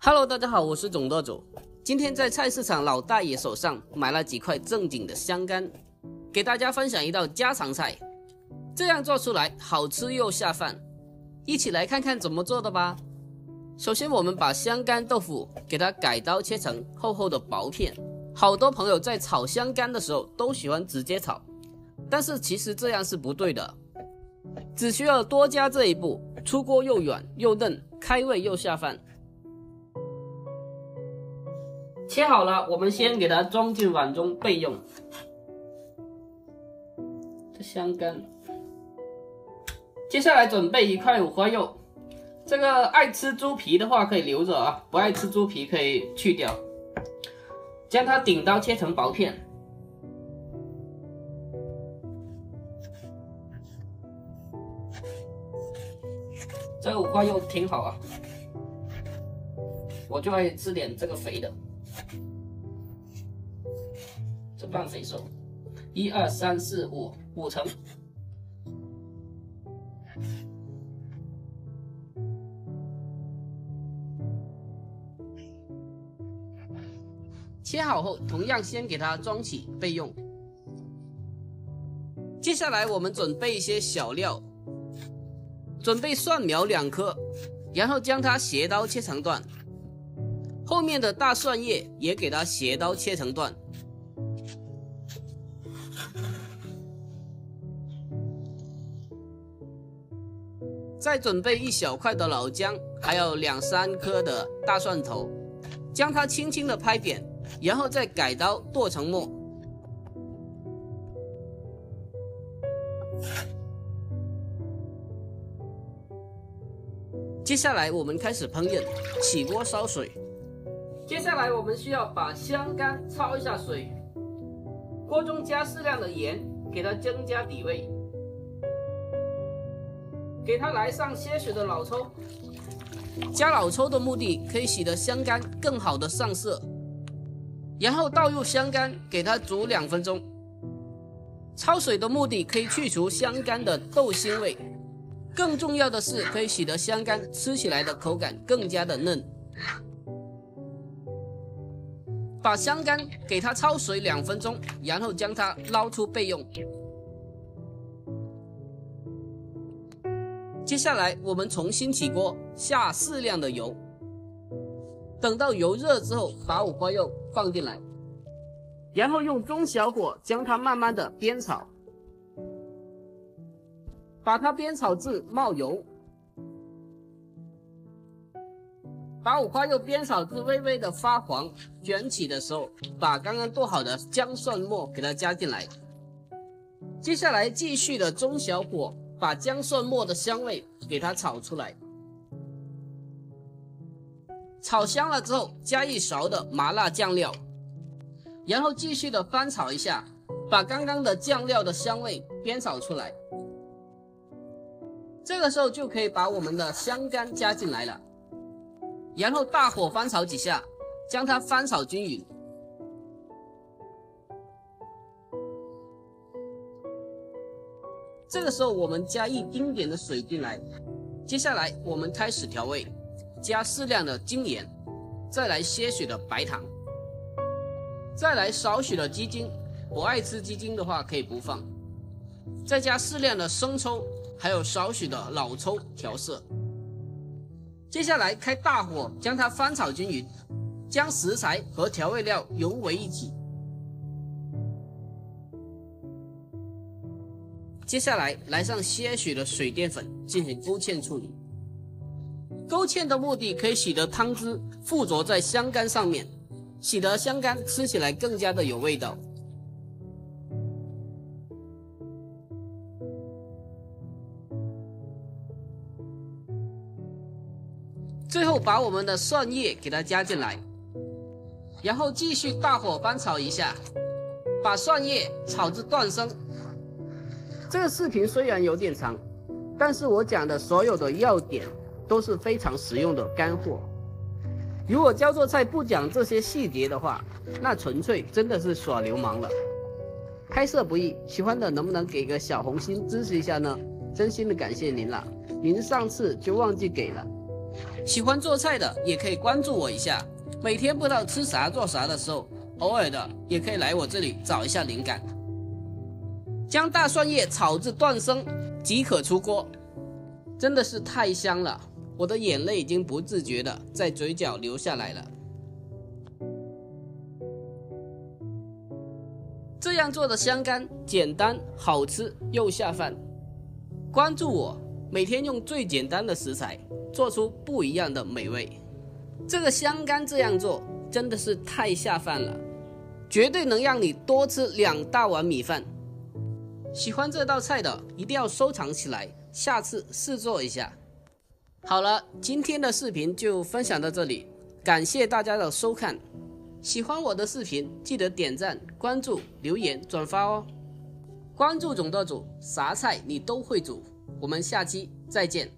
Hello， 大家好，我是总舵主。今天在菜市场老大爷手上买了几块正经的香干，给大家分享一道家常菜，这样做出来好吃又下饭。一起来看看怎么做的吧。首先，我们把香干豆腐给它改刀切成厚厚的薄片。好多朋友在炒香干的时候都喜欢直接炒，但是其实这样是不对的，只需要多加这一步，出锅又软又嫩，开胃又下饭。切好了，我们先给它装进碗中备用。这香干，接下来准备一块五花肉，这个爱吃猪皮的话可以留着啊，不爱吃猪皮可以去掉。将它顶刀切成薄片。这个五花肉挺好啊，我就爱吃点这个肥的。这半肥瘦，1、2、3、4、5层。切好后，同样先给它装起备用。接下来我们准备一些小料，准备蒜苗2颗，然后将它斜刀切成段。后面的大蒜叶也给它斜刀切成段。再准备1小块的老姜，还有2、3颗的大蒜头，将它轻轻的拍扁，然后再改刀剁成末。接下来我们开始烹饪，起锅烧水。接下来我们需要把香干焯一下水，锅中加适量的盐，给它增加底味。给它来上些许的老抽，加老抽的目的可以使得香干更好的上色。然后倒入香干，给它煮2分钟。焯水的目的可以去除香干的豆腥味，更重要的是可以使得香干吃起来的口感更加的嫩。把香干给它焯水2分钟，然后将它捞出备用。接下来我们重新起锅，下适量的油。等到油热之后，把五花肉放进来，然后用中小火将它慢慢的煸炒，把它煸炒至冒油。把五花肉煸炒至微微的发黄卷起的时候，把刚刚剁好的姜蒜末给它加进来。接下来继续的中小火，把姜蒜末的香味给它炒出来。炒香了之后，加1勺的麻辣酱料，然后继续的翻炒一下，把刚刚的酱料的香味煸炒出来。这个时候就可以把我们的香干加进来了，然后大火翻炒几下，将它翻炒均匀。这个时候我们加1丁点的水进来。接下来我们开始调味，加适量的精盐，再来些许的白糖，再来少许的鸡精，不爱吃鸡精的话可以不放，再加适量的生抽，还有少许的老抽调色。接下来开大火将它翻炒均匀，将食材和调味料融为一体。接下来来上些许的水淀粉进行勾芡处理。勾芡的目的可以使得汤汁附着在香干上面，使得香干吃起来更加的有味道。最后把我们的蒜叶给它加进来，然后继续大火翻炒一下，把蒜叶炒至断生。这个视频虽然有点长，但是我讲的所有的要点都是非常实用的干货。如果教做菜不讲这些细节的话，那纯粹真的是耍流氓了。拍摄不易，喜欢的能不能给个小红心支持一下呢？真心的感谢您了，您上次就忘记给了。喜欢做菜的也可以关注我一下，每天不知道吃啥做啥的时候，偶尔的也可以来我这里找一下灵感。将大蒜叶炒至断生即可出锅，真的是太香了，我的眼泪已经不自觉的在嘴角流下来了。这样做的香干简单好吃又下饭。关注我，每天用最简单的食材做出不一样的美味。这个香干这样做真的是太下饭了，绝对能让你多吃2大碗米饭。喜欢这道菜的一定要收藏起来，下次试做一下。好了，今天的视频就分享到这里，感谢大家的收看。喜欢我的视频记得点赞、关注、留言、转发哦。关注总舵主，啥菜你都会煮，我们下期再见。